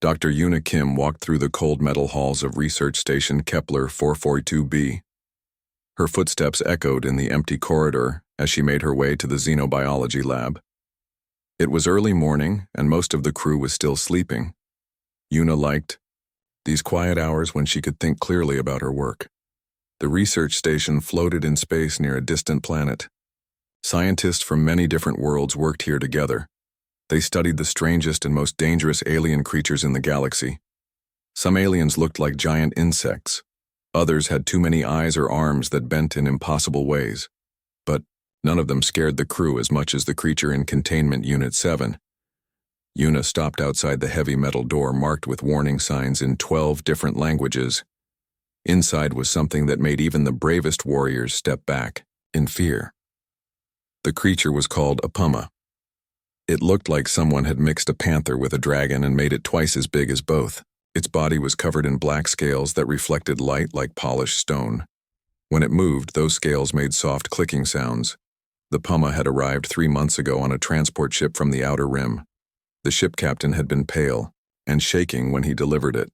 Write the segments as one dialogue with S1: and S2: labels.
S1: Dr. Una Kim walked through the cold metal halls of Research Station Kepler 442b. Her footsteps echoed in the empty corridor as she made her way to the xenobiology lab. It was early morning, and most of the crew was still sleeping. Una liked these quiet hours when she could think clearly about her work. The research station floated in space near a distant planet. Scientists from many different worlds worked here together. They studied the strangest and most dangerous alien creatures in the galaxy. Some aliens looked like giant insects. Others had too many eyes or arms that bent in impossible ways. But none of them scared the crew as much as the creature in Containment Unit 7. Una stopped outside the heavy metal door marked with warning signs in 12 different languages. Inside was something that made even the bravest warriors step back, in fear. The creature was called a Pumma. It looked like someone had mixed a panther with a dragon and made it twice as big as both. Its body was covered in black scales that reflected light like polished stone. When it moved, those scales made soft clicking sounds. The Pumma had arrived 3 months ago on a transport ship from the Outer Rim. The ship captain had been pale and shaking when he delivered it.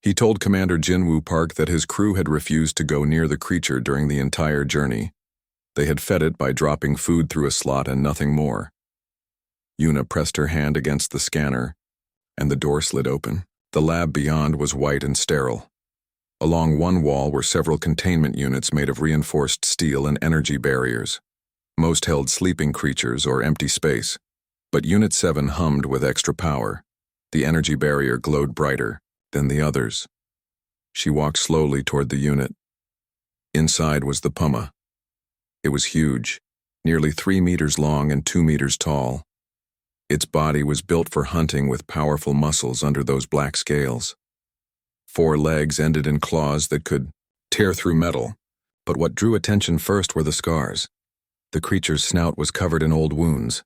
S1: He told Commander Jinwoo Park that his crew had refused to go near the creature during the entire journey. They had fed it by dropping food through a slot and nothing more. Una pressed her hand against the scanner, and the door slid open. The lab beyond was white and sterile. Along one wall were several containment units made of reinforced steel and energy barriers. Most held sleeping creatures or empty space, but Unit 7 hummed with extra power. The energy barrier glowed brighter than the others. She walked slowly toward the unit. Inside was the Pumma. It was huge, nearly 3 meters long and 2 meters tall. Its body was built for hunting with powerful muscles under those black scales. 4 legs ended in claws that could tear through metal, but what drew attention first were the scars. The creature's snout was covered in old wounds.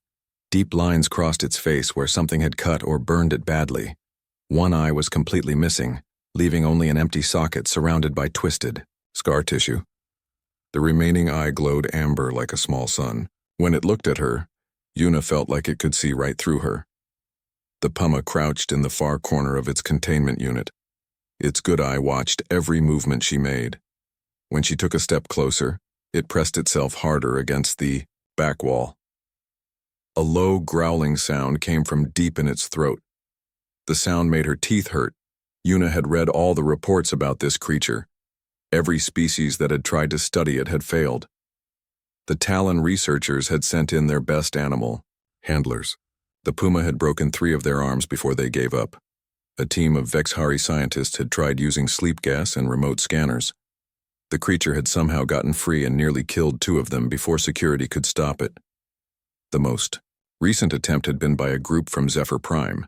S1: Deep lines crossed its face where something had cut or burned it badly. One eye was completely missing, leaving only an empty socket surrounded by twisted scar tissue. The remaining eye glowed amber like a small sun. When it looked at her, Una felt like it could see right through her. The Pumma crouched in the far corner of its containment unit. Its good eye watched every movement she made. When she took a step closer, it pressed itself harder against the back wall. A low, growling sound came from deep in its throat. The sound made her teeth hurt. Una had read all the reports about this creature. Every species that had tried to study it had failed. The Talon researchers had sent in their best animal handlers. The Pumma had broken 3 of their arms before they gave up. A team of HFY scientists had tried using sleep gas and remote scanners. The creature had somehow gotten free and nearly killed 2 of them before security could stop it. The most recent attempt had been by a group from Zephyr Prime.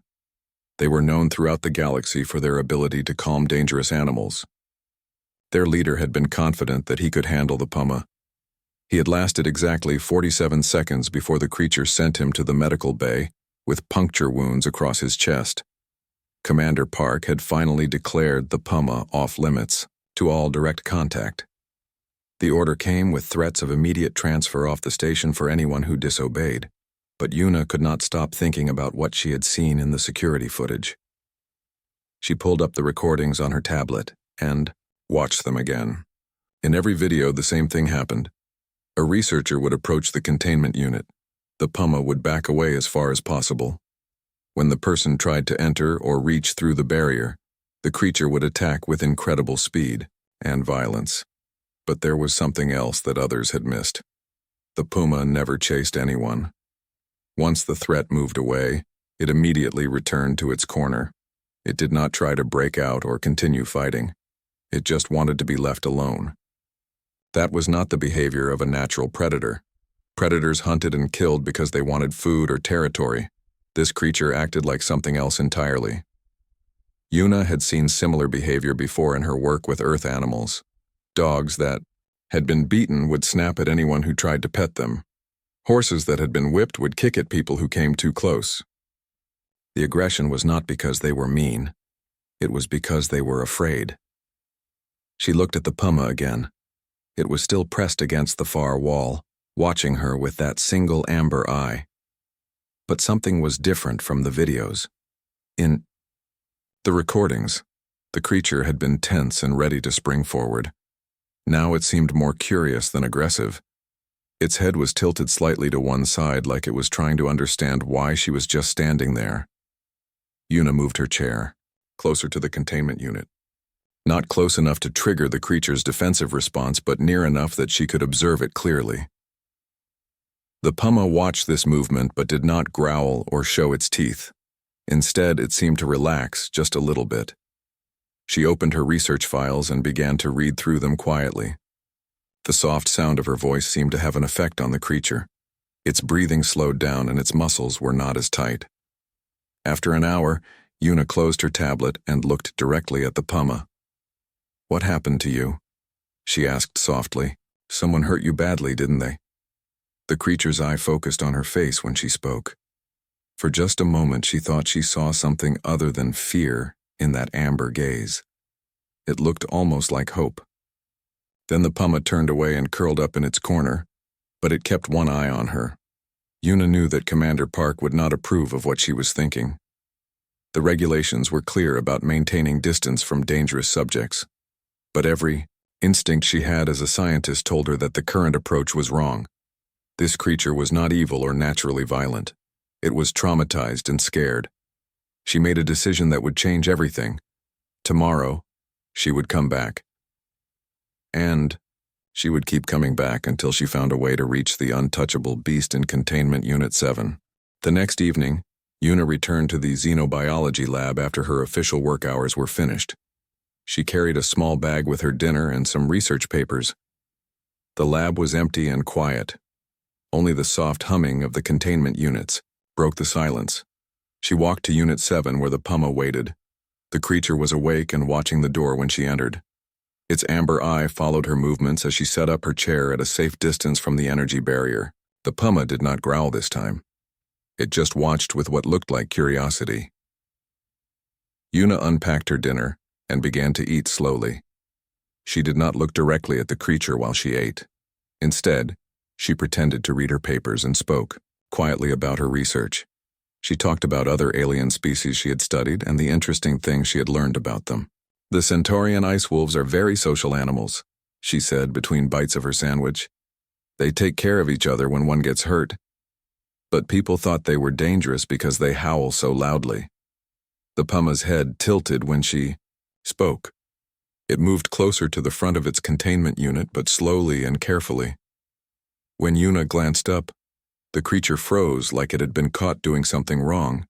S1: They were known throughout the galaxy for their ability to calm dangerous animals. Their leader had been confident that he could handle the Pumma. He had lasted exactly 47 seconds before the creature sent him to the medical bay with puncture wounds across his chest. Commander Park had finally declared the Pumma off limits to all direct contact. The order came with threats of immediate transfer off the station for anyone who disobeyed, but Una could not stop thinking about what she had seen in the security footage. She pulled up the recordings on her tablet and watched them again. In every video, the same thing happened. A researcher would approach the containment unit. The Pumma would back away as far as possible. When the person tried to enter or reach through the barrier, the creature would attack with incredible speed and violence. But there was something else that others had missed. The Pumma never chased anyone. Once the threat moved away, it immediately returned to its corner. It did not try to break out or continue fighting. It just wanted to be left alone. That was not the behavior of a natural predator. Predators hunted and killed because they wanted food or territory. This creature acted like something else entirely. Una had seen similar behavior before in her work with Earth animals. Dogs that had been beaten would snap at anyone who tried to pet them. Horses that had been whipped would kick at people who came too close. The aggression was not because they were mean. It was because they were afraid. She looked at the Pumma again. It was still pressed against the far wall, watching her with that single amber eye. But something was different from the videos. In The recordings. The creature had been tense and ready to spring forward. Now it seemed more curious than aggressive. Its head was tilted slightly to one side like it was trying to understand why she was just standing there. Yuna moved her chair, closer to the containment unit. Not close enough to trigger the creature's defensive response, but near enough that she could observe it clearly. The Pumma watched this movement but did not growl or show its teeth. Instead, it seemed to relax just a little bit. She opened her research files and began to read through them quietly. The soft sound of her voice seemed to have an effect on the creature. Its breathing slowed down and its muscles were not as tight. After an hour, Yuna closed her tablet and looked directly at the Pumma. "What happened to you?" she asked softly. "Someone hurt you badly, didn't they?" The creature's eye focused on her face when she spoke. For just a moment she thought she saw something other than fear in that amber gaze. It looked almost like hope. Then the Pumma turned away and curled up in its corner, but it kept one eye on her. Yuna knew that Commander Park would not approve of what she was thinking. The regulations were clear about maintaining distance from dangerous subjects, but every instinct she had as a scientist told her that the current approach was wrong. This creature was not evil or naturally violent. It was traumatized and scared. She made a decision that would change everything. Tomorrow, she would come back. And she would keep coming back until she found a way to reach the untouchable beast in Containment Unit 7. The next evening, Yuna returned to the xenobiology lab after her official work hours were finished. She carried a small bag with her dinner and some research papers. The lab was empty and quiet. Only the soft humming of the containment units broke the silence. She walked to Unit 7 where the Pumma waited. The creature was awake and watching the door when she entered. Its amber eye followed her movements as she set up her chair at a safe distance from the energy barrier. The Pumma did not growl this time. It just watched with what looked like curiosity. Yuna unpacked her dinner and began to eat slowly. She did not look directly at the creature while she ate. Instead, she pretended to read her papers and spoke quietly about her research. She talked about other alien species she had studied and the interesting things she had learned about them. "The Centaurian ice wolves are very social animals," she said between bites of her sandwich. "They take care of each other when one gets hurt. But people thought they were dangerous because they howl so loudly." The Pumma's head tilted when she spoke. It moved closer to the front of its containment unit, but slowly and carefully. When Yuna glanced up, the creature froze like it had been caught doing something wrong.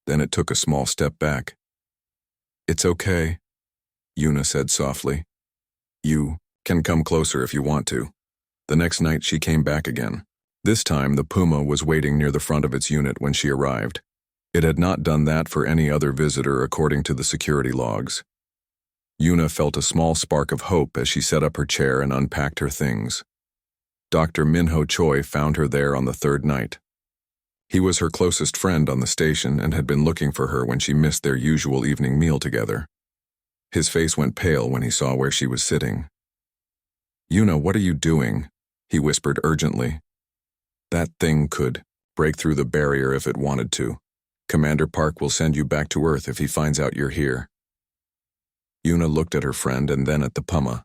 S1: Then it took a small step back. "It's okay," Yuna said softly. "You can come closer if you want to." The next night she came back again. This time the Pumma was waiting near the front of its unit when she arrived. It had not done that for any other visitor according to the security logs. Yuna felt a small spark of hope as she set up her chair and unpacked her things. Dr. Minho Choi found her there on the third night. He was her closest friend on the station and had been looking for her when she missed their usual evening meal together. His face went pale when he saw where she was sitting. "Yuna, what are you doing?" he whispered urgently. "That thing could break through the barrier if it wanted to. Commander Park will send you back to Earth if he finds out you're here." Yuna looked at her friend and then at the Pumma.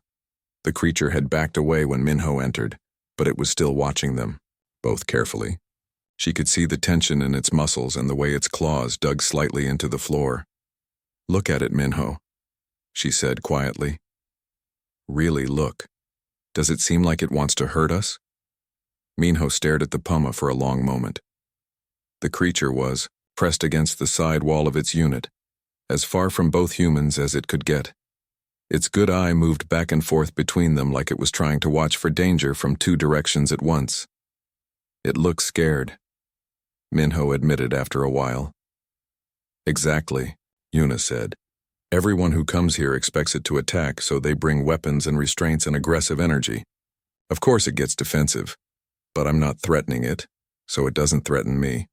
S1: The creature had backed away when Minho entered, but it was still watching them, both carefully. She could see the tension in its muscles and the way its claws dug slightly into the floor. "Look at it, Minho," she said quietly. "Really look. Does it seem like it wants to hurt us?" Minho stared at the Pumma for a long moment. The creature was pressed against the side wall of its unit, as far from both humans as it could get. Its good eye moved back and forth between them like it was trying to watch for danger from two directions at once. "It looks scared," Minho admitted after a while. "Exactly," Yuna said. "Everyone who comes here expects it to attack, so they bring weapons and restraints and aggressive energy. Of course it gets defensive, but I'm not threatening it, so it doesn't threaten me."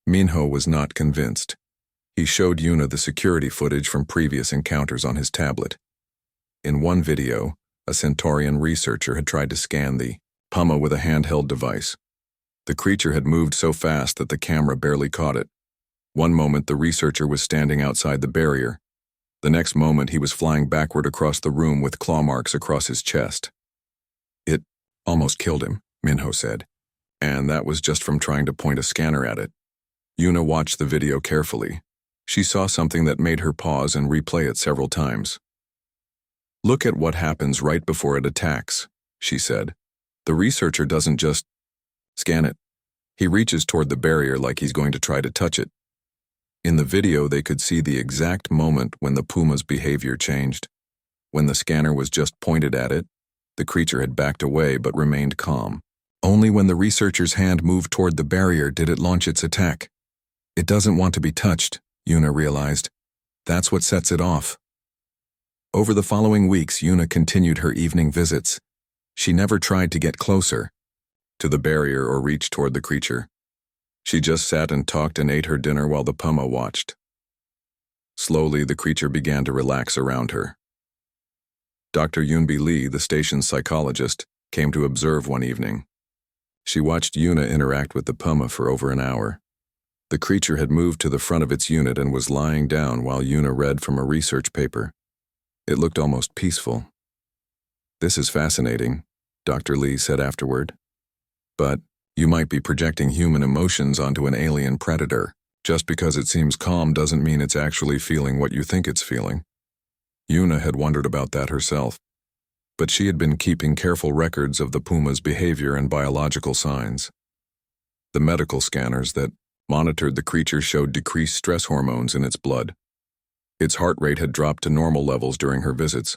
S1: Minho was not convinced. He showed Yuna the security footage from previous encounters on his tablet. In one video, a Centaurian researcher had tried to scan the Pumma with a handheld device. The creature had moved so fast that the camera barely caught it. One moment the researcher was standing outside the barrier. The next moment he was flying backward across the room with claw marks across his chest. It almost killed him, Minho said, and that was just from trying to point a scanner at it. Yuna watched the video carefully. She saw something that made her pause and replay it several times. "Look at what happens right before it attacks," she said. "The researcher doesn't just scan it. He reaches toward the barrier like he's going to try to touch it." In the video, they could see the exact moment when the puma's behavior changed. When the scanner was just pointed at it, the creature had backed away but remained calm. Only when the researcher's hand moved toward the barrier did it launch its attack. It doesn't want to be touched, Yuna realized. That's what sets it off. Over the following weeks, Yuna continued her evening visits. She never tried to get closer to the barrier or reach toward the creature. She just sat and talked and ate her dinner while the Pumma watched. Slowly, the creature began to relax around her. Dr. Yunbi Lee, the station's psychologist, came to observe one evening. She watched Yuna interact with the Pumma for over an hour. The creature had moved to the front of its unit and was lying down while Yuna read from a research paper. It looked almost peaceful. "This is fascinating," Dr. Lee said afterward. "But you might be projecting human emotions onto an alien predator. Just because it seems calm doesn't mean it's actually feeling what you think it's feeling." Yuna had wondered about that herself, but she had been keeping careful records of the puma's behavior and biological signs. The medical scanners that monitored the creature showed decreased stress hormones in its blood. Its heart rate had dropped to normal levels during her visits.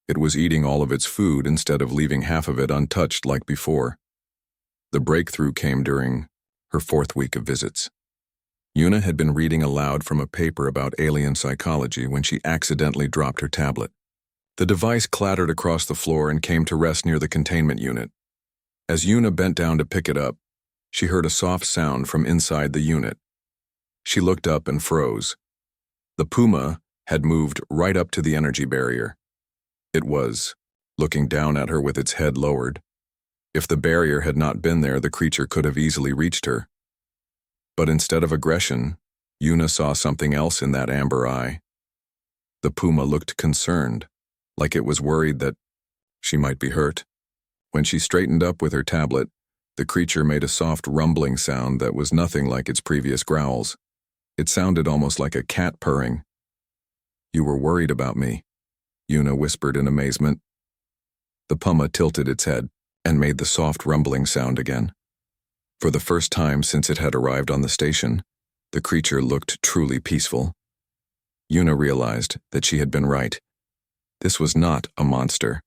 S1: It was eating all of its food instead of leaving half of it untouched like before. The breakthrough came during her 4th week of visits. Yuna had been reading aloud from a paper about alien psychology when she accidentally dropped her tablet. The device clattered across the floor and came to rest near the containment unit. As Yuna bent down to pick it up, she heard a soft sound from inside the unit. She looked up and froze. The Puma had moved right up to the energy barrier. It was looking down at her with its head lowered. If the barrier had not been there, the creature could have easily reached her. But instead of aggression, Yuna saw something else in that amber eye. The Puma looked concerned, like it was worried that she might be hurt. When she straightened up with her tablet, the creature made a soft rumbling sound that was nothing like its previous growls. It sounded almost like a cat purring. "You were worried about me," Yuna whispered in amazement. The Puma tilted its head and made the soft rumbling sound again. For the first time since it had arrived on the station, the creature looked truly peaceful. Yuna realized that she had been right. This was not a monster.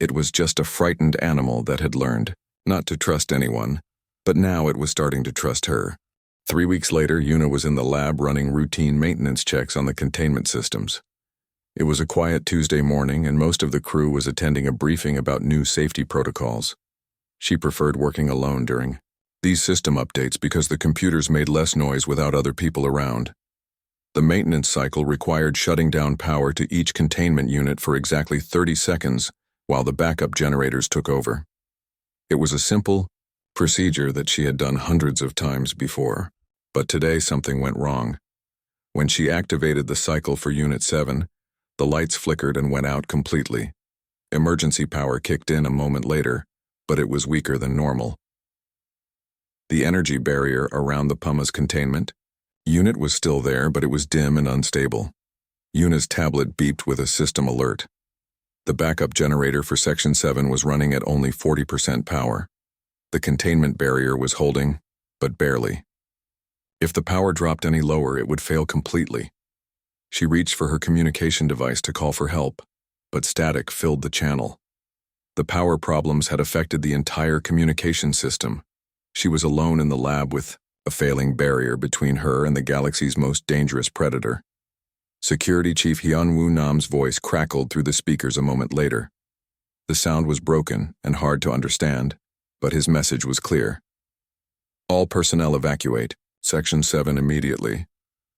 S1: It was just a frightened animal that had learned not to trust anyone, but now it was starting to trust her. 3 weeks later, Yuna was in the lab running routine maintenance checks on the containment systems. It was a quiet Tuesday morning, and most of the crew was attending a briefing about new safety protocols. She preferred working alone during these system updates because the computers made less noise without other people around. The maintenance cycle required shutting down power to each containment unit for exactly 30 seconds while the backup generators took over. It was a simple procedure that she had done hundreds of times before, but today something went wrong. When she activated the cycle for Unit 7, the lights flickered and went out completely. Emergency power kicked in a moment later, but it was weaker than normal. The energy barrier around the Puma's containment unit was still there, but it was dim and unstable. Yuna's tablet beeped with a system alert. The backup generator for Section 7 was running at only 40% power. The containment barrier was holding, but barely. If the power dropped any lower, it would fail completely. She reached for her communication device to call for help, but static filled the channel. The power problems had affected the entire communication system. She was alone in the lab with a failing barrier between her and the galaxy's most dangerous predator. Security Chief Hyunwoo Nam's voice crackled through the speakers a moment later. The sound was broken and hard to understand, but his message was clear. "All personnel evacuate. Section 7 immediately.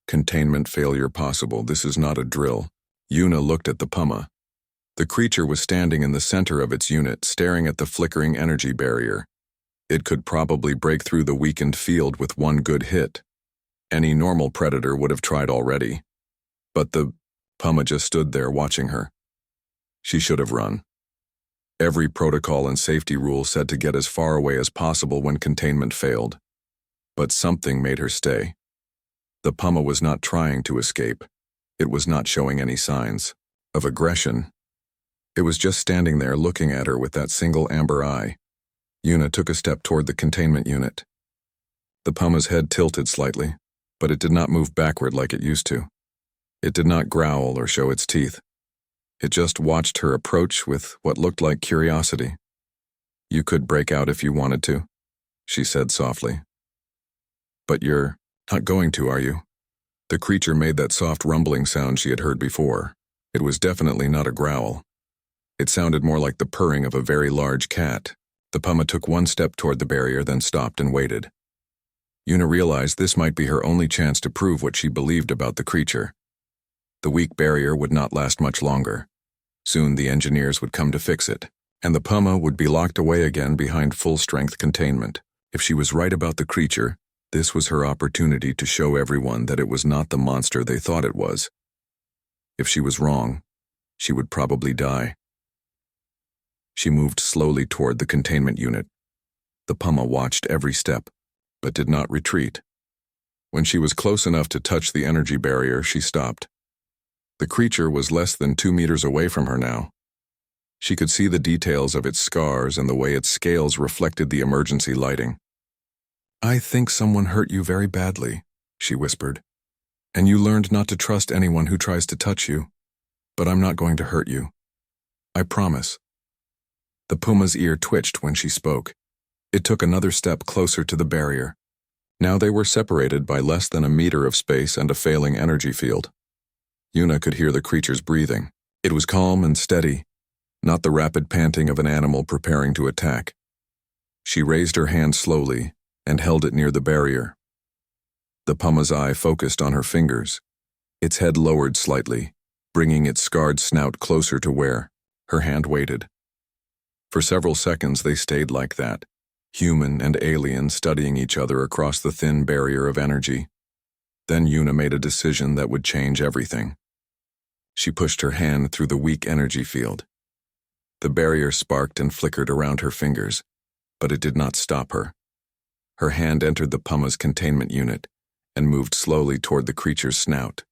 S1: Containment failure possible. This is not a drill." Yuna looked at the Puma. The creature was standing in the center of its unit, staring at the flickering energy barrier. It could probably break through the weakened field with one good hit. Any normal predator would have tried already. But the Pumma just stood there watching her. She should have run. Every protocol and safety rule said to get as far away as possible when containment failed. But something made her stay. The Pumma was not trying to escape. It was not showing any signs of aggression. It was just standing there looking at her with that single amber eye. Yuna took a step toward the containment unit. The Pumma's head tilted slightly, but it did not move backward like it used to. It did not growl or show its teeth. It just watched her approach with what looked like curiosity. "You could break out if you wanted to," she said softly. "But you're not going to, are you?" The creature made that soft rumbling sound she had heard before. It was definitely not a growl. It sounded more like the purring of a very large cat. The Pumma took one step toward the barrier, then stopped and waited. Yuna realized this might be her only chance to prove what she believed about the creature. The weak barrier would not last much longer. Soon the engineers would come to fix it, and the Pumma would be locked away again behind full-strength containment. If she was right about the creature, this was her opportunity to show everyone that it was not the monster they thought it was. If she was wrong, she would probably die. She moved slowly toward the containment unit. The Pumma watched every step, but did not retreat. When she was close enough to touch the energy barrier, she stopped. The creature was less than 2 meters away from her now. She could see the details of its scars and the way its scales reflected the emergency lighting. "I think someone hurt you very badly," she whispered. "And you learned not to trust anyone who tries to touch you. But I'm not going to hurt you. I promise." The Pumma's ear twitched when she spoke. It took another step closer to the barrier. Now they were separated by less than a meter of space and a failing energy field. Yuna could hear the creature's breathing. It was calm and steady, not the rapid panting of an animal preparing to attack. She raised her hand slowly and held it near the barrier. The Pumma's eye focused on her fingers. Its head lowered slightly, bringing its scarred snout closer to where her hand waited. For several seconds they stayed like that, human and alien studying each other across the thin barrier of energy. Then Yuna made a decision that would change everything. She pushed her hand through the weak energy field. The barrier sparked and flickered around her fingers, but it did not stop her. Her hand entered the Pumma's containment unit and moved slowly toward the creature's snout.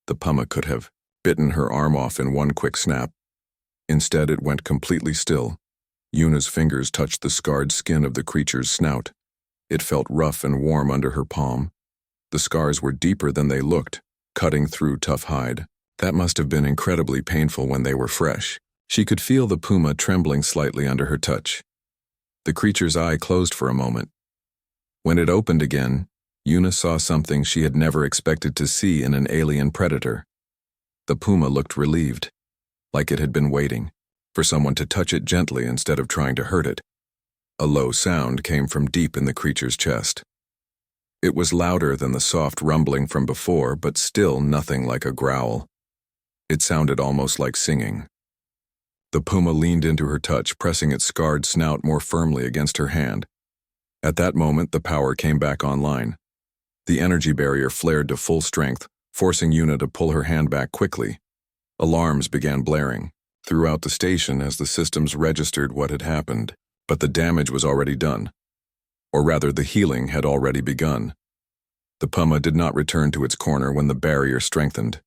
S1: The Pumma could have bitten her arm off in one quick snap. Instead, it went completely still. Yuna's fingers touched the scarred skin of the creature's snout. It felt rough and warm under her palm. The scars were deeper than they looked, cutting through tough hide. That must have been incredibly painful when they were fresh. She could feel the Pumma trembling slightly under her touch. The creature's eye closed for a moment. When it opened again, Yuna saw something she had never expected to see in an alien predator. The Pumma looked relieved, like it had been waiting for someone to touch it gently instead of trying to hurt it. A low sound came from deep in the creature's chest. It was louder than the soft rumbling from before, but still nothing like a growl. It sounded almost like singing. The Pumma leaned into her touch, pressing its scarred snout more firmly against her hand. At that moment, the power came back online. The energy barrier flared to full strength, forcing Yuna to pull her hand back quickly. Alarms began blaring throughout the station as the systems registered what had happened, but the damage was already done. Or rather, the healing had already begun. The Pumma did not return to its corner when the barrier strengthened.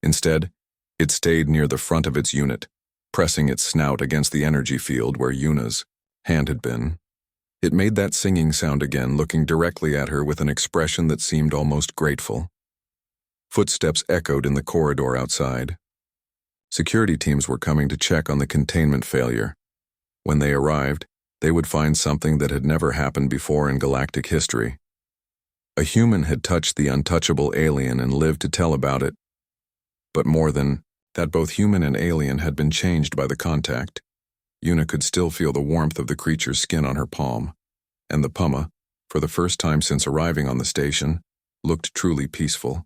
S1: Instead, it stayed near the front of its unit, pressing its snout against the energy field where Yuna's hand had been. It made that singing sound again, looking directly at her with an expression that seemed almost grateful. Footsteps echoed in the corridor outside. Security teams were coming to check on the containment failure. When they arrived, they would find something that had never happened before in galactic history. A human had touched the untouchable alien and lived to tell about it. But more than that, both human and alien had been changed by the contact. Yuna could still feel the warmth of the creature's skin on her palm, and the Pumma, for the first time since arriving on the station, looked truly peaceful.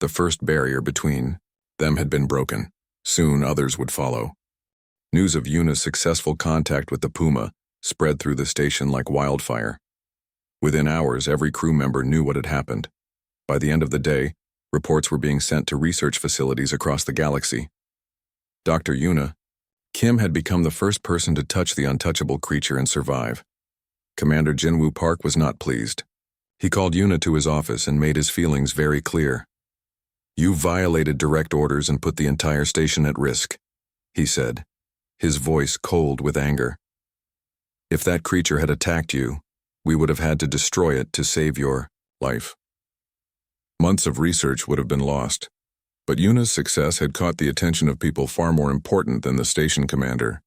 S1: The first barrier between them had been broken. Soon others would follow. News of Yuna's successful contact with the Pumma spread through the station like wildfire. Within hours, every crew member knew what had happened. By the end of the day, reports were being sent to research facilities across the galaxy. Dr. Yuna, Kim had become the first person to touch the untouchable creature and survive. Commander Jinwoo Park was not pleased. He called Yuna to his office and made his feelings very clear. "You violated direct orders and put the entire station at risk," he said, his voice cold with anger. "If that creature had attacked you, we would have had to destroy it to save your life." Months of research would have been lost, but Yuna's success had caught the attention of people far more important than the station commander.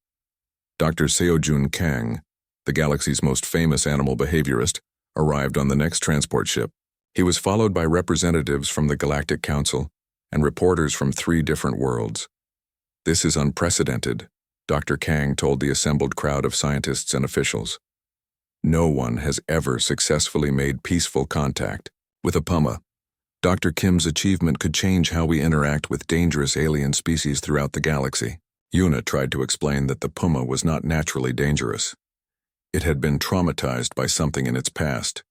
S1: Dr. Seojun Kang, the galaxy's most famous animal behaviorist, arrived on the next transport ship. He was followed by representatives from the Galactic Council and reporters from 3 different worlds. "This is unprecedented," Dr. Kang told the assembled crowd of scientists and officials. "No one has ever successfully made peaceful contact with a Pumma. Dr. Kim's achievement could change how we interact with dangerous alien species throughout the galaxy." Yuna tried to explain that the Pumma was not naturally dangerous. It had been traumatized by something in its past,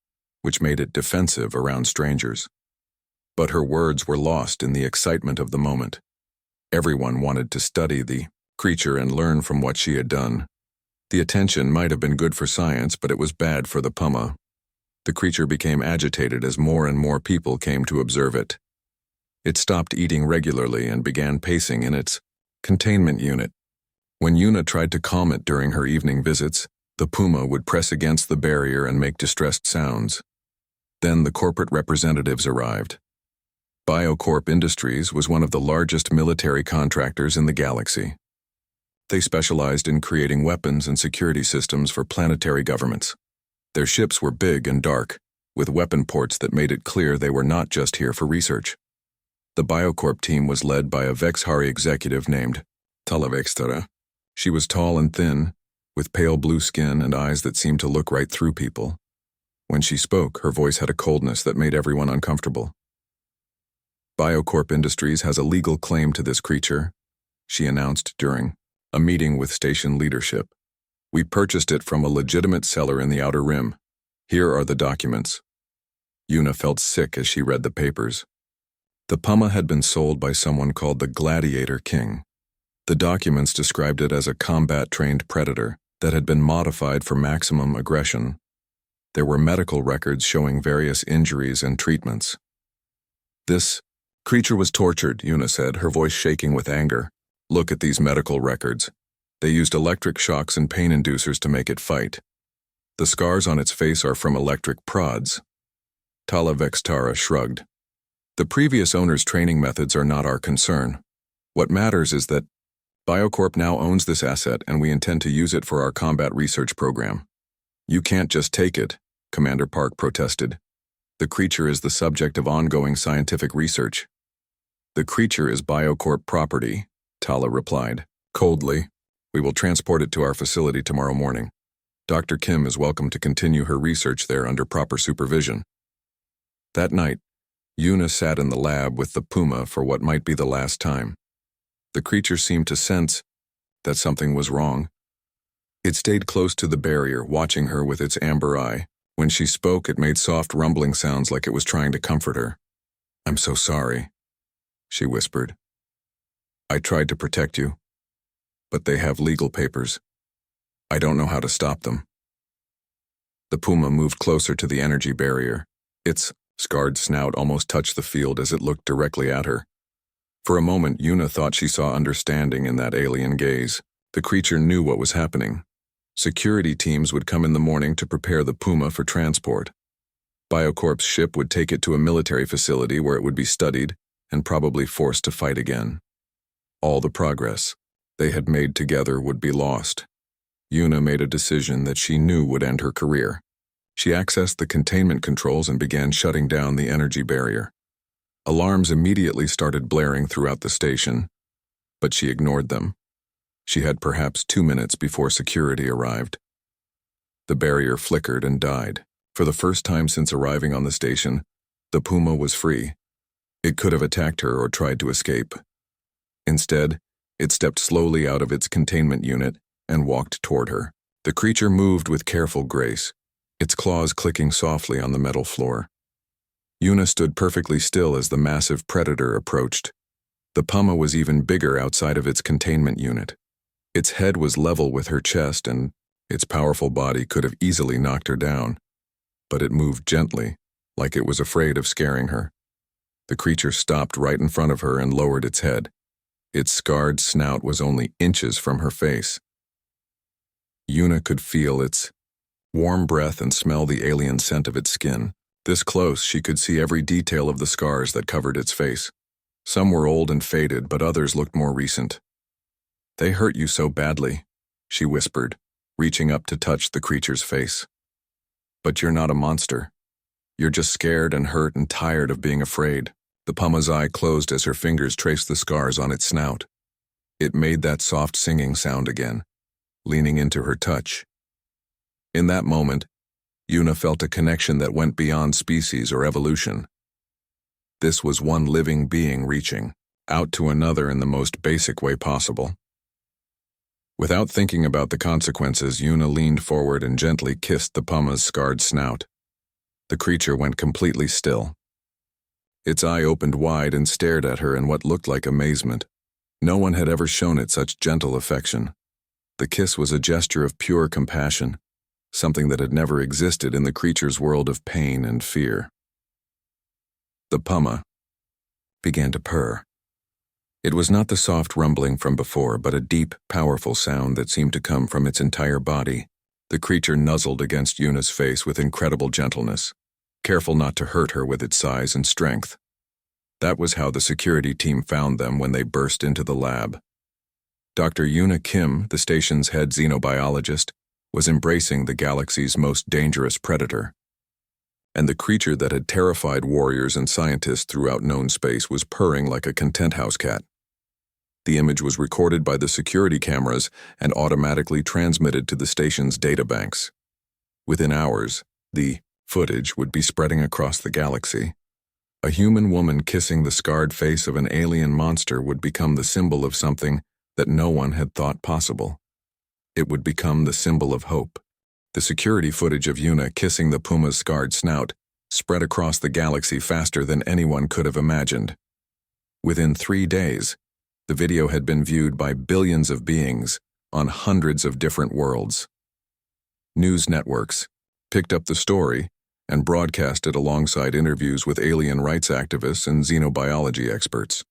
S1: which made it defensive around strangers. But her words were lost in the excitement of the moment. Everyone wanted to study the creature and learn from what she had done. The attention might have been good for science, but it was bad for the Pumma. The creature became agitated as more and more people came to observe it. It stopped eating regularly and began pacing in its containment unit. When Yuna tried to calm it during her evening visits, the Pumma would press against the barrier and make distressed sounds. Then the corporate representatives arrived. BioCorp Industries was one of the largest military contractors in the galaxy. They specialized in creating weapons and security systems for planetary governments. Their ships were big and dark, with weapon ports that made it clear they were not just here for research. The BioCorp team was led by a Vexhari executive named Talavextara. She was tall and thin, with pale blue skin and eyes that seemed to look right through people. When she spoke, her voice had a coldness that made everyone uncomfortable. BioCorp Industries has a legal claim to this creature, she announced during a meeting with station leadership. "We purchased it from a legitimate seller in the Outer Rim. Here are the documents." Yuna felt sick as she read the papers. The Pumma had been sold by someone called the Gladiator King. The documents described it as a combat-trained predator that had been modified for maximum aggression. There were medical records showing various injuries and treatments. "This creature was tortured," Yuna said, her voice shaking with anger. "Look at these medical records. They used electric shocks and pain inducers to make it fight. The scars on its face are from electric prods." Tala Vextara shrugged. "The previous owner's training methods are not our concern. What matters is that BioCorp now owns this asset and we intend to use it for our combat research program." "You can't just take it," Commander Park protested. "The creature is the subject of ongoing scientific research." "The creature is BioCorp property," Tala replied, coldly. "We will transport it to our facility tomorrow morning. Dr. Kim is welcome to continue her research there under proper supervision." That night, Yuna sat in the lab with the Pumma for what might be the last time. The creature seemed to sense that something was wrong. It stayed close to the barrier, watching her with its amber eye. When she spoke, it made soft rumbling sounds like it was trying to comfort her. "I'm so sorry," she whispered. "I tried to protect you, but they have legal papers. I don't know how to stop them." The Pumma moved closer to the energy barrier. Its scarred snout almost touched the field as it looked directly at her. For a moment, Yuna thought she saw understanding in that alien gaze. The creature knew what was happening. Security teams would come in the morning to prepare the Pumma for transport. BioCorp's ship would take it to a military facility where it would be studied and probably forced to fight again. All the progress they had made together would be lost. Yuna made a decision that she knew would end her career. She accessed the containment controls and began shutting down the energy barrier. Alarms immediately started blaring throughout the station, but she ignored them. She had perhaps 2 minutes before security arrived. The barrier flickered and died. For the first time since arriving on the station, the Pumma was free. It could have attacked her or tried to escape. Instead, it stepped slowly out of its containment unit and walked toward her. The creature moved with careful grace, its claws clicking softly on the metal floor. Yuna stood perfectly still as the massive predator approached. The Pumma was even bigger outside of its containment unit. Its head was level with her chest, and its powerful body could have easily knocked her down. But it moved gently, like it was afraid of scaring her. The creature stopped right in front of her and lowered its head. Its scarred snout was only inches from her face. Yuna could feel its warm breath and smell the alien scent of its skin. This close, she could see every detail of the scars that covered its face. Some were old and faded, but others looked more recent. "They hurt you so badly," she whispered, reaching up to touch the creature's face. "But you're not a monster. You're just scared and hurt and tired of being afraid." The Pumma's eye closed as her fingers traced the scars on its snout. It made that soft singing sound again, leaning into her touch. In that moment, Yuna felt a connection that went beyond species or evolution. This was one living being reaching out to another in the most basic way possible. Without thinking about the consequences, Yuna leaned forward and gently kissed the Pumma's scarred snout. The creature went completely still. Its eye opened wide and stared at her in what looked like amazement. No one had ever shown it such gentle affection. The kiss was a gesture of pure compassion, something that had never existed in the creature's world of pain and fear. The Pumma began to purr. It was not the soft rumbling from before, but a deep, powerful sound that seemed to come from its entire body. The creature nuzzled against Yuna's face with incredible gentleness, careful not to hurt her with its size and strength. That was how the security team found them when they burst into the lab. Dr. Yuna Kim, the station's head xenobiologist, was embracing the galaxy's most dangerous predator. And the creature that had terrified warriors and scientists throughout known space was purring like a content house cat. The image was recorded by the security cameras and automatically transmitted to the station's databanks. Within hours, the footage would be spreading across the galaxy. A human woman kissing the scarred face of an alien monster would become the symbol of something that no one had thought possible. It would become the symbol of hope. The security footage of Yuna kissing the Pumma's scarred snout spread across the galaxy faster than anyone could have imagined. Within 3 days, the video had been viewed by billions of beings on hundreds of different worlds. News networks picked up the story and broadcast it alongside interviews with alien rights activists and xenobiology experts.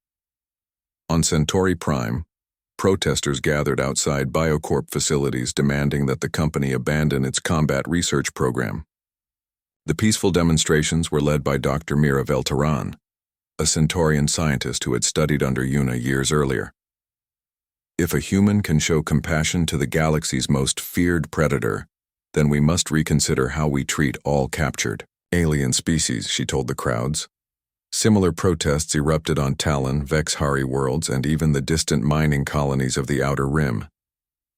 S1: On Centauri Prime, protesters gathered outside Biocorp facilities demanding that the company abandon its combat research program. The peaceful demonstrations were led by Dr. Mira Velteran, a Centaurian scientist who had studied under Yuna years earlier. If a human can show compassion to the galaxy's most feared predator, then we must reconsider how we treat all captured alien species, she told the crowds. Similar protests erupted on Talon, Vexhari worlds, and even the distant mining colonies of the Outer Rim.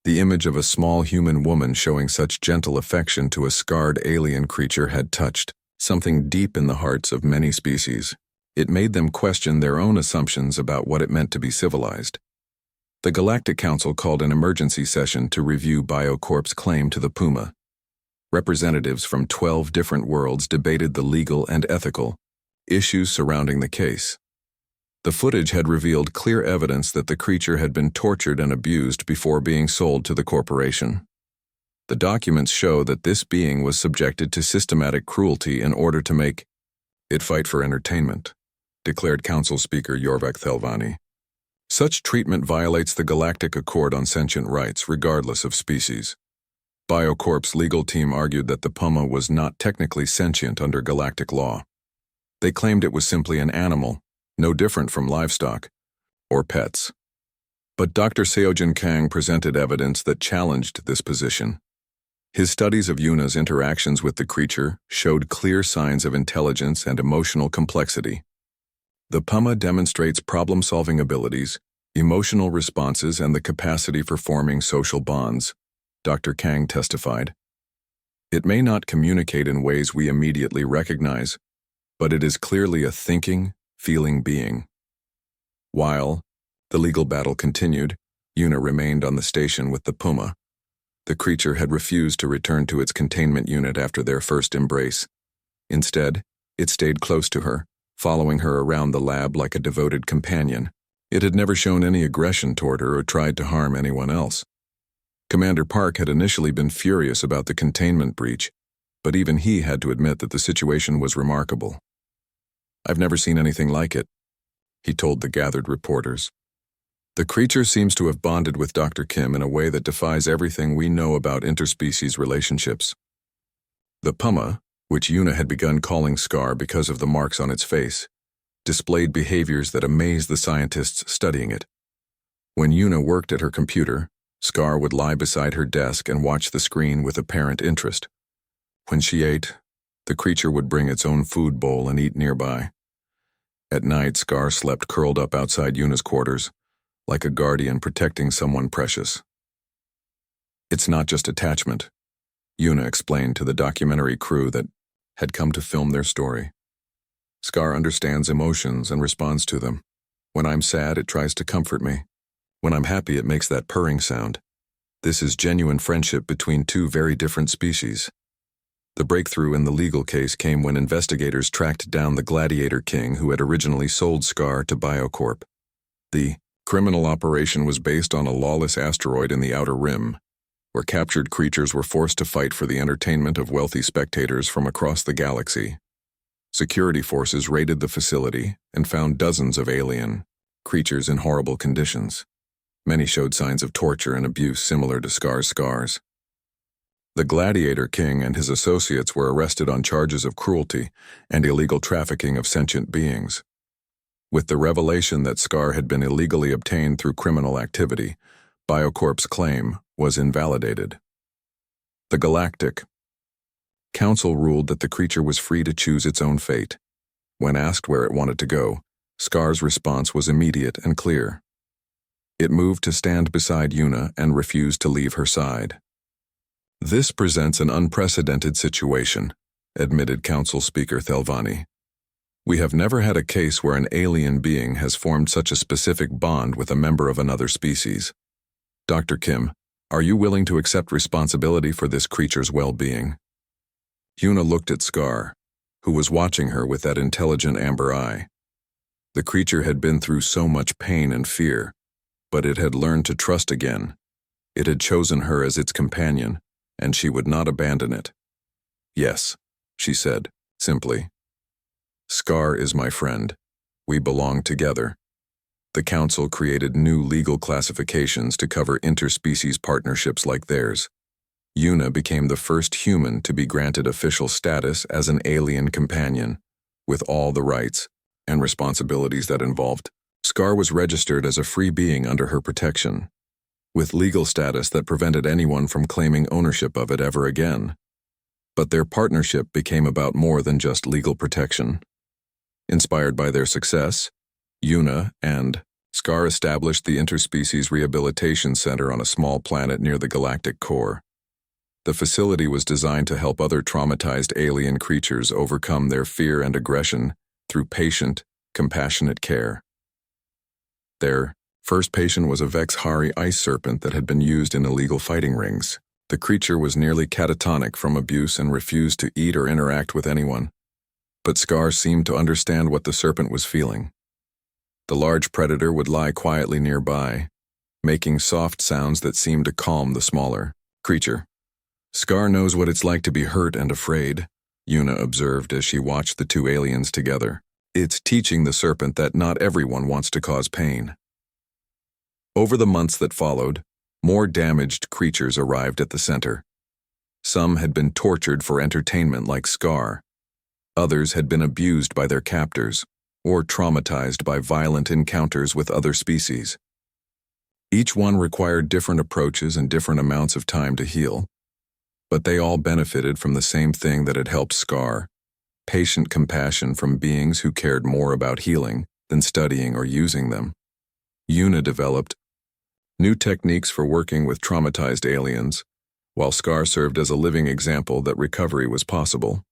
S1: The image of a small human woman showing such gentle affection to a scarred alien creature had touched something deep in the hearts of many species. It made them question their own assumptions about what it meant to be civilized. The Galactic Council called an emergency session to review Biocorp's claim to the Pumma. Representatives from 12 different worlds debated the legal and ethical issues surrounding the case. The footage had revealed clear evidence that the creature had been tortured and abused before being sold to the corporation. The documents show that this being was subjected to systematic cruelty in order to make it fight for entertainment, declared Council Speaker Yorvak Thelvani. Such treatment violates the Galactic Accord on Sentient Rights, regardless of species. Biocorp's legal team argued that the Pumma was not technically sentient under galactic law. They claimed it was simply an animal, no different from livestock or pets. But Dr. Seojin Kang presented evidence that challenged this position. His studies of Yuna's interactions with the creature showed clear signs of intelligence and emotional complexity. The Pumma demonstrates problem-solving abilities, emotional responses, and the capacity for forming social bonds, Dr. Kang testified. It may not communicate in ways we immediately recognize, but it is clearly a thinking, feeling being. While the legal battle continued, Yuna remained on the station with the Pumma. The creature had refused to return to its containment unit after their first embrace. Instead, it stayed close to her, following her around the lab like a devoted companion. It had never shown any aggression toward her or tried to harm anyone else. Commander Park had initially been furious about the containment breach, but even he had to admit that the situation was remarkable. "I've never seen anything like it," he told the gathered reporters. "The creature seems to have bonded with Dr. Kim in a way that defies everything we know about interspecies relationships." The Pumma, which Yuna had begun calling Scar because of the marks on its face, displayed behaviors that amazed the scientists studying it. When Yuna worked at her computer, Scar would lie beside her desk and watch the screen with apparent interest. When she ate, the creature would bring its own food bowl and eat nearby. At night, Scar slept curled up outside Yuna's quarters, like a guardian protecting someone precious. "It's not just attachment," Yuna explained to the documentary crew that had come to film their story. "Scar understands emotions and responds to them. When I'm sad, it tries to comfort me. When I'm happy, it makes that purring sound. This is genuine friendship between two very different species." The breakthrough in the legal case came when investigators tracked down the Gladiator King who had originally sold Scar to Biocorp. The criminal operation was based on a lawless asteroid in the Outer Rim, where captured creatures were forced to fight for the entertainment of wealthy spectators from across the galaxy. Security forces raided the facility and found dozens of alien creatures in horrible conditions. Many showed signs of torture and abuse similar to Scar's scars. The Gladiator King and his associates were arrested on charges of cruelty and illegal trafficking of sentient beings. With the revelation that Scar had been illegally obtained through criminal activity, Biocorp's claim was invalidated. The Galactic Council ruled that the creature was free to choose its own fate. When asked where it wanted to go, Scar's response was immediate and clear. It moved to stand beside Yuna and refused to leave her side. "This presents an unprecedented situation," admitted Council Speaker Thelvani. "We have never had a case where an alien being has formed such a specific bond with a member of another species. Dr. Kim, are you willing to accept responsibility for this creature's well-being?" Yuna looked at Scar, who was watching her with that intelligent amber eye. The creature had been through so much pain and fear, but it had learned to trust again. It had chosen her as its companion, and she would not abandon it. "Yes," she said, simply. "Scar is my friend. We belong together." The Council created new legal classifications to cover interspecies partnerships like theirs. Yuna became the first human to be granted official status as an alien companion, with all the rights and responsibilities that involved. Scar was registered as a free being under her protection, with legal status that prevented anyone from claiming ownership of it ever again. But their partnership became about more than just legal protection. Inspired by their success, Yuna and Scar established the Interspecies Rehabilitation Center on a small planet near the galactic core. The facility was designed to help other traumatized alien creatures overcome their fear and aggression through patient, compassionate care. Their first patient was a Vexhari ice serpent that had been used in illegal fighting rings. The creature was nearly catatonic from abuse and refused to eat or interact with anyone. But Scar seemed to understand what the serpent was feeling. The large predator would lie quietly nearby, making soft sounds that seemed to calm the smaller creature. "Scar knows what it's like to be hurt and afraid," Yuna observed as she watched the two aliens together. "It's teaching the serpent that not everyone wants to cause pain." Over the months that followed, more damaged creatures arrived at the center. Some had been tortured for entertainment like Scar. Others had been abused by their captors or traumatized by violent encounters with other species. Each one required different approaches and different amounts of time to heal. But they all benefited from the same thing that had helped Scar: patient compassion from beings who cared more about healing than studying or using them. Yuna developed new techniques for working with traumatized aliens, while Scar served as a living example that recovery was possible.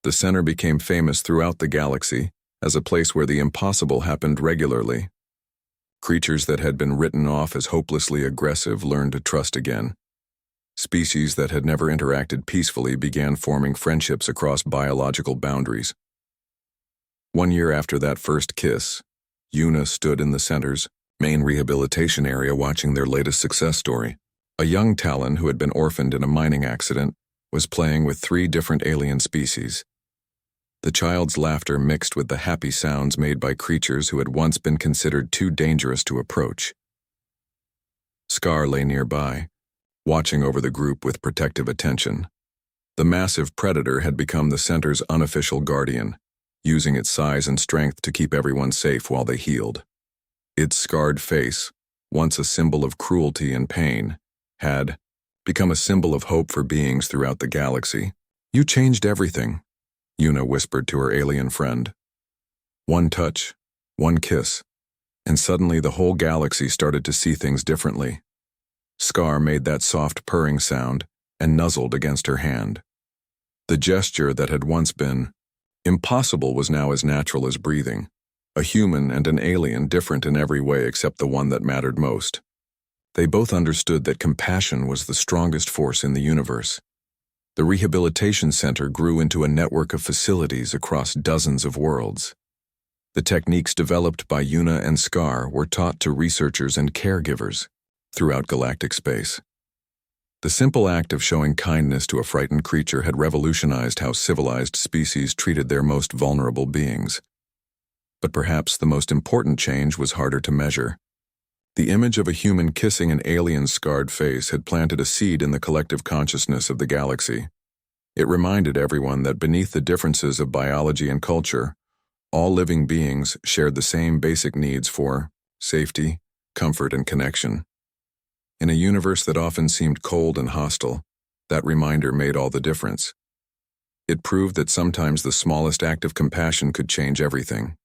S1: The center became famous throughout the galaxy as a place where the impossible happened regularly. Creatures that had been written off as hopelessly aggressive learned to trust again. Species that had never interacted peacefully began forming friendships across biological boundaries. 1 year after that first kiss, Yuna stood in the center's main rehabilitation area watching their latest success story. A young Talon who had been orphaned in a mining accident was playing with 3 different alien species. The child's laughter mixed with the happy sounds made by creatures who had once been considered too dangerous to approach. Scar lay nearby, watching over the group with protective attention. The massive predator had become the center's unofficial guardian, using its size and strength to keep everyone safe while they healed. Its scarred face, once a symbol of cruelty and pain, had become a symbol of hope for beings throughout the galaxy. "You changed everything," Yuna whispered to her alien friend. One touch, one kiss, and suddenly the whole galaxy started to see things differently. Scar made that soft purring sound and nuzzled against her hand. The gesture that had once been impossible was now as natural as breathing. A human and an alien different in every way except the one that mattered most. They both understood that compassion was the strongest force in the universe. The rehabilitation center grew into a network of facilities across dozens of worlds. The techniques developed by Yuna and Scar were taught to researchers and caregivers throughout galactic space. The simple act of showing kindness to a frightened creature had revolutionized how civilized species treated their most vulnerable beings. But perhaps the most important change was harder to measure. The image of a human kissing an alien's scarred face had planted a seed in the collective consciousness of the galaxy. It reminded everyone that beneath the differences of biology and culture, all living beings shared the same basic needs for safety, comfort, and connection. In a universe that often seemed cold and hostile, that reminder made all the difference. It proved that sometimes the smallest act of compassion could change everything.